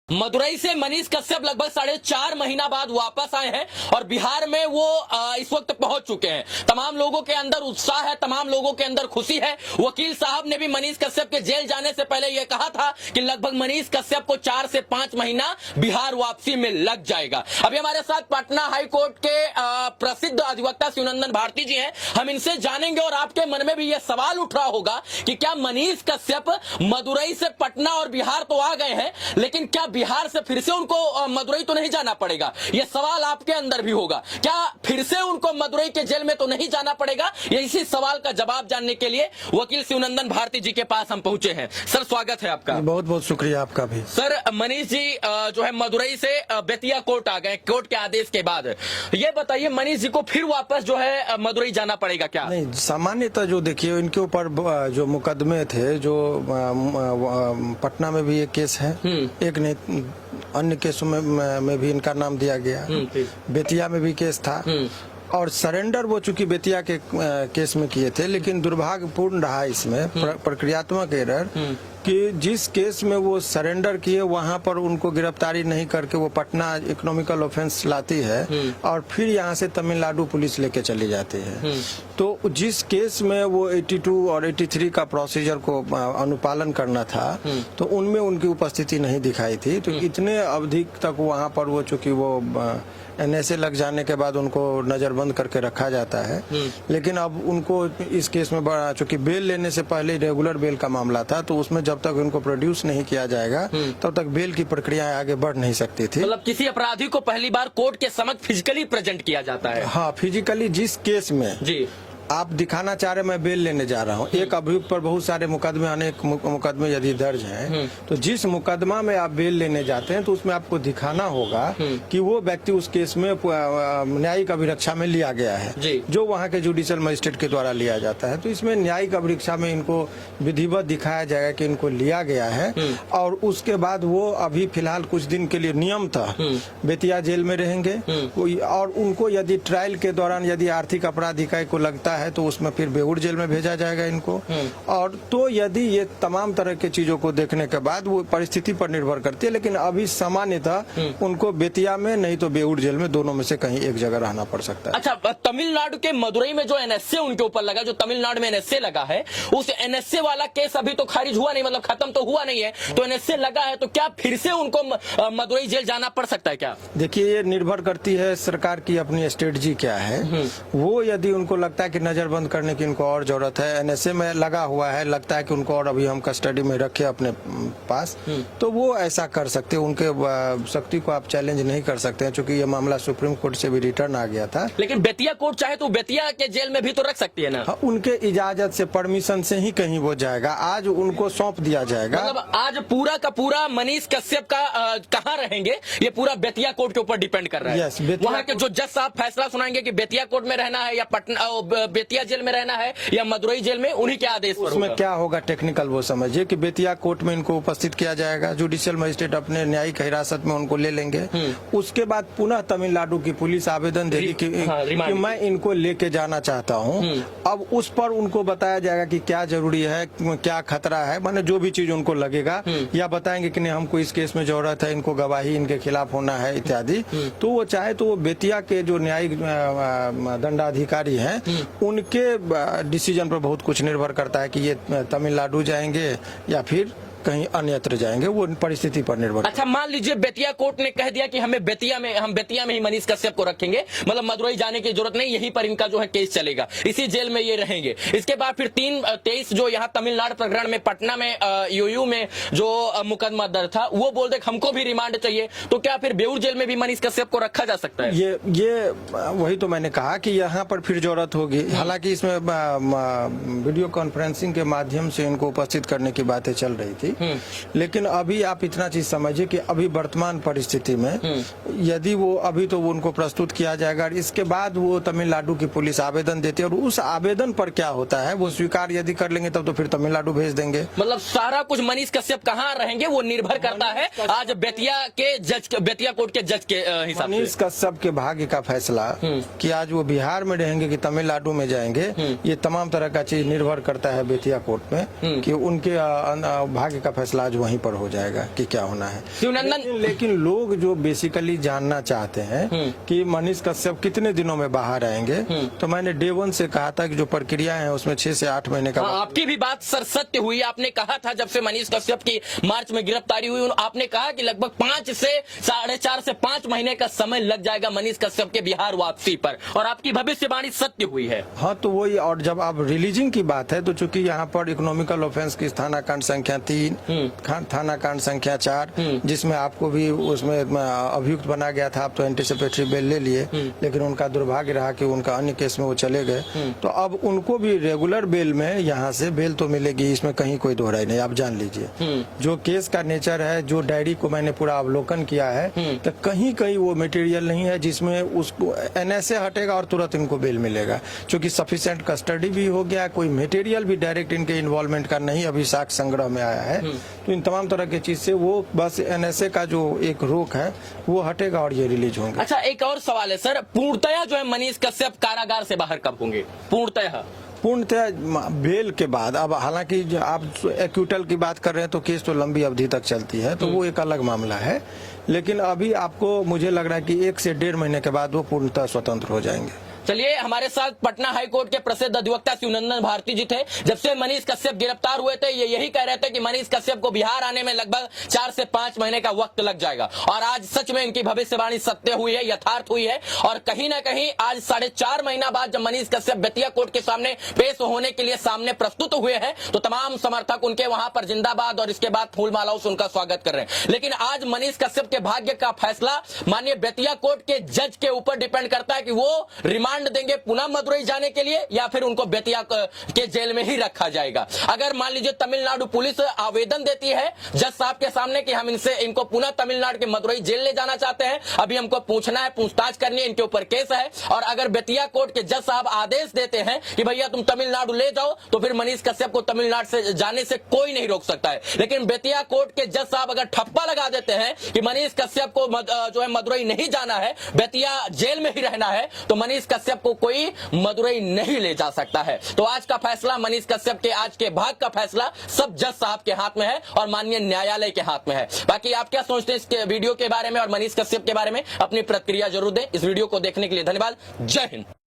मदुरई से मनीष कश्यप लगभग 4.5 महीना बाद वापस आए हैं और बिहार में वो इस वक्त पहुंच चुके हैं। तमाम लोगों के अंदर उत्साह है, तमाम लोगों के अंदर खुशी है। वकील साहब ने भी मनीष कश्यप के जेल जाने से पहले यह कहा था कि लगभग मनीष कश्यप को 4 से 5 महीना बिहार वापसी में लग जाएगा। अभी हमारे साथ पटना हाई कोर्ट के प्रसिद्ध अधिवक्ता शिवनंदन भारती जी हैं। हम इनसे जानेंगे और आपके मन में भी यह सवाल उठ रहा होगा कि क्या मनीष कश्यप मदुरई से पटना और बिहार तो आ गए हैं, लेकिन क्या बिहार से फिर से उनको मदुरई तो नहीं जाना पड़ेगा? यह सवाल आपके अंदर भी होगा। क्या फिर से उनको मदुरई के जेल में तो नहीं जाना पड़ेगा? ये इसी सवाल का जवाब जानने के लिए वकील शिवनंदन भारती जी के पास हम पहुंचे हैं। सर, स्वागत है आपका। बहुत बहुत शुक्रिया आपका भी। सर, मनीष जी जो है मदुरई से बेतिया कोर्ट आ गए कोर्ट के आदेश के बाद। ये बताइए, मनीष जी को फिर वापस जो है मदुरई जाना पड़ेगा क्या? नहीं, सामान्यतः जो देखिए इनके ऊपर जो मुकदमे थे, जो पटना में भी एक केस है, एक ने अन्य केसों में भी इनका नाम दिया गया, बेतिया में भी केस था और सरेंडर वो चूंकि बेतिया के केस में किए थे, लेकिन दुर्भाग्यपूर्ण रहा इसमें प्रक्रियात्मक एरर कि जिस केस में वो सरेंडर किए वहां पर उनको गिरफ्तारी नहीं करके वो पटना इकोनॉमिकल ऑफेंस लाती है और फिर यहाँ से तमिलनाडु पुलिस लेके चली जाती है। तो जिस केस में वो 82 और 83 का प्रोसीजर को अनुपालन करना था, तो उनमें उनकी उपस्थिति नहीं दिखाई थी। तो इतने अवधि तक वहां पर वो चूंकि वो NSA लग जाने के बाद उनको नजरबंद करके रखा जाता है, लेकिन अब उनको इस केस में चूंकि बेल लेने से पहले रेगुलर बेल का मामला था, तो उसमें जब तक उनको प्रोड्यूस नहीं किया जाएगा तब तक बेल की प्रक्रिया आगे बढ़ नहीं सकती थी। मतलब किसी अपराधी को पहली बार कोर्ट के समक्ष फिजिकली प्रेजेंट किया जाता है? हाँ, फिजिकली। जिस केस में जी आप दिखाना चाह रहे मैं बेल लेने जा रहा हूँ, एक अभियुक्त पर बहुत सारे मुकदमे, अनेक मुकदमे यदि दर्ज हैं, तो जिस मुकदमा में आप बेल लेने जाते हैं तो उसमें आपको दिखाना होगा कि वो व्यक्ति उस केस में न्यायिक अभिरक्षा में लिया गया है, जो वहाँ के जुडिशियल मजिस्ट्रेट के द्वारा लिया जाता है। तो इसमें न्यायिक अभिरक्षा में इनको विधिवत दिखाया जाएगा कि इनको लिया गया है और उसके बाद वो अभी फिलहाल कुछ दिन के लिए नियम था बेतिया जेल में रहेंगे और उनको यदि ट्रायल के दौरान यदि आर्थिक अपराध इकाई को लगता है तो उसमें फिर बेऊर जेल में भेजा जाएगा इनको। और तो यदि ये तमाम तरह के चीजों को देखने के बाद वो परिस्थिति पर निर्भर करती है, लेकिन अभी सामान्यतः उनको बेतिया में नहीं तो बेऊर जेल में, दोनों में से कहीं एक जगह रहना पड़ सकता है। अच्छा, तमिलनाडु के मदुरई में जो NSA उनके ऊपर लगा, जो तमिलनाडु में NSA लगा है, उस NSA वाला केस अभी तो खारिज हुआ नहीं, मतलब खत्म तो हुआ नहीं है, तो NSA लगा है, तो क्या फिर से उनको मदुरई जेल जाना पड़ सकता है क्या? देखिए, ये निर्भर करती है सरकार की अपनी स्ट्रेटजी क्या है। वो यदि उनको लगता है कि नजरबंद करने की इनको और जरूरत है, NSA में लगा हुआ है, लगता है कि उनको और अभी हम कस्टडी में रखे अपने पास, तो वो ऐसा कर सकते हैं। उनके शक्ति को आप चैलेंज नहीं कर सकते हैं, क्योंकि ये मामला सुप्रीम कोर्ट से भी रिटर्न आ गया था। लेकिन बेतिया कोर्ट चाहे तो बेतिया के जेल में भी तो रख सकती है ना? हाँ, उनके इजाजत से, परमिशन से ही कहीं वो जाएगा। आज उनको सौंप दिया जाएगा। मतलब आज पूरा का पूरा मनीष कश्यप का कहाँ रहेंगे, ये पूरा बेतिया कोर्ट के ऊपर डिपेंड कर रहा है। वहाँ के जो जज साहब फैसला सुनाएंगे कि बेतिया कोर्ट में रहना है या पटना बेतिया जेल में रहना है या मदुरई जेल में, उन्हीं के आदेश पर उसमें क्या होगा टेक्निकल वो समझिए कि बेतिया कोर्ट में इनको उपस्थित किया जाएगा, जुडिशियल मजिस्ट्रेट अपने न्यायिक हिरासत में उनको ले लेंगे। उसके बाद पुनः तमिलनाडु की पुलिस आवेदन देगी कि मैं इनको लेके जाना चाहता हूँ। अब उस पर उनको बताया जाएगा कि क्या जरूरी है, क्या खतरा है, माने जो भी चीज उनको लगेगा, या बताएंगे कि नहीं हमको इस केस में जरूरत है, इनको गवाही इनके खिलाफ होना है इत्यादि। तो वो चाहे तो वो बेतिया के जो न्यायिक दंडाधिकारी हैं उनके डिसीजन पर बहुत कुछ निर्भर करता है कि ये तमिलनाडु जाएंगे या फिर कहीं अन्यत्र जाएंगे, वो परिस्थिति पर निर्भर। अच्छा, मान लीजिए बेतिया कोर्ट ने कह दिया कि हम बेतिया में ही मनीष कश्यप को रखेंगे, मतलब मदुरई जाने की जरूरत नहीं, यहीं पर इनका जो है केस चलेगा, इसी जेल में ये रहेंगे। इसके बाद फिर 3-23 जो यहाँ तमिलनाडु प्रकरण में पटना में यूयू में जो मुकदमा दर्ज था, वो बोल दे हमको भी रिमांड चाहिए, तो क्या फिर बेऊर जेल में भी मनीष कश्यप को रखा जा सकता है? ये वही तो मैंने कहा कि यहाँ पर फिर जरूरत होगी। हालांकि इसमें वीडियो कॉन्फ्रेंसिंग के माध्यम से इनको उपस्थित करने की बातें चल रही थी, लेकिन अभी आप इतना चीज समझिए कि अभी वर्तमान परिस्थिति में यदि वो अभी तो वो उनको प्रस्तुत किया जाएगा, इसके बाद वो तमिलनाडु की पुलिस आवेदन देती है और उस आवेदन पर क्या होता है वो स्वीकार यदि कर लेंगे तब तो फिर तमिलनाडु भेज देंगे। मतलब सारा कुछ मनीष कश्यप कहाँ रहेंगे वो निर्भर करता है आज बेतिया कोर्ट के जज के हिसाब से। मनीष कश्यप के भाग्य का फैसला कि आज वो बिहार में रहेंगे कि तमिलनाडु में जाएंगे, ये तमाम तरह का चीज निर्भर करता है बेतिया कोर्ट में कि उनके भाग्य आगे का फैसला आज वहीं पर हो जाएगा कि क्या होना है। शिवनंदन, लेकिन लोग जो बेसिकली जानना चाहते हैं कि मनीष कश्यप कितने दिनों में बाहर आएंगे, तो मैंने डे 1 से कहा था कि जो प्रक्रिया है उसमें 6 से 8 महीने का। हाँ, आपकी भी बात सर सत्य हुई। आपने कहा था जब से मनीष कश्यप की मार्च में गिरफ्तारी हुई, आपने कहा कि लगभग 4 से 5 महीने का समय लग जाएगा मनीष कश्यप के बिहार वापसी पर, और आपकी भविष्यवाणी सत्य हुई है। हाँ, तो वही। और जब आप रिलीजिंग की बात है तो चूंकि यहाँ पर इकोनॉमिकल ऑफेंस की थाना कांड संख्या 3, थाना कांड संख्या 4, जिसमें आपको भी उसमें अभियुक्त बना गया था, आप तो एंटीसिपेटरी बेल ले लिए, लेकिन उनका दुर्भाग्य रहा कि उनका अन्य केस में वो चले गए। तो अब उनको भी रेगुलर बेल में यहाँ से बेल तो मिलेगी, इसमें कहीं कोई दोहराई नहीं। आप जान लीजिए जो केस का नेचर है, जो डायरी को मैंने पूरा अवलोकन किया है, तो कहीं कहीं वो मटेरियल नहीं है जिसमें उसको एनएसए हटेगा और तुरंत इनको बेल मिलेगा। क्योंकि सफिशिएंट कस्टडी भी हो गया, कोई मटेरियल भी डायरेक्ट इनके इन्वॉल्वमेंट का नहीं अभी साक्ष्य संग्रह में आया है। तो इन तमाम तरह की चीज से वो बस एनएसए का जो एक रोक है वो हटेगा और ये रिलीज होंगे। अच्छा, एक और सवाल है सर, पूर्णतया जो है मनीष कश्यप कारागार से बाहर कब होंगे? पूर्णतः बेल के बाद। अब हालांकि आप एक्यूटल की बात कर रहे हैं तो केस तो लंबी अवधि तक चलती है, तो वो एक अलग मामला है। लेकिन अभी आपको मुझे लग रहा है कि 1 से 1.5 महीने के बाद वो पूर्णतः स्वतंत्र हो जाएंगे। चलिए, हमारे साथ पटना हाई कोर्ट के प्रसिद्ध अधिवक्ता शिवनंदन भारती जी थे। जब से मनीष कश्यप गिरफ्तार हुए थे, ये यही कह रहे थे कि मनीष कश्यप को बिहार आने में लगभग 4 से 5 महीने का वक्त लग जाएगा, और आज सच में इनकी भविष्यवाणी सत्य हुई है, यथार्थ हुई है। और कहीं ना कहीं आज 4.5 महीना बाद जब मनीष कश्यप बेतिया कोर्ट के सामने पेश होने के लिए सामने प्रस्तुत हुए हैं, तो तमाम समर्थक उनके वहां पर जिंदाबाद और इसके बाद फूल मालाओं से उनका स्वागत कर रहे हैं। लेकिन आज मनीष कश्यप के भाग्य का फैसला माननीय बेतिया कोर्ट के जज के ऊपर डिपेंड करता है कि वो रिमांड देंगे पुनः मदुरई जाने के लिए, या फिर उनको बेतिया के जेल में ही रखा जाएगा। अगर मान लीजिए तमिलनाडु पुलिस आवेदन देती है जज साहब के सामने कि हम इनको पुनः तमिलनाडु के मदुरई जेल ले जाना चाहते हैं, अभी हमको पूछना है, पूछताछ करनी है, इनके ऊपर केस है, और अगर बेतिया कोर्ट के जज साहब आदेश देते हैं कि भैया तुम तमिलनाडु ले जाओ, तो फिर मनीष कश्यप को तमिलनाडु से जाने से कोई नहीं रोक सकता है। लेकिन बेतिया कोर्ट के जज साहब अगर ठप्पा लगा देते हैं कि मनीष कश्यप को जो है मदुरई नहीं जाना है, बेतिया जेल में ही रहना है, तो मनीष कश्यप को कोई मदुरई नहीं ले जा सकता है। तो आज का फैसला, मनीष कश्यप के आज के भाग का फैसला सब जज साहब के हाथ में है और माननीय न्यायालय के हाथ में है। बाकी आप क्या सोचते हैं इस वीडियो के बारे में और मनीष कश्यप के बारे में? अपनी प्रतिक्रिया जरूर दें। इस वीडियो को देखने के लिए धन्यवाद। जय हिंद।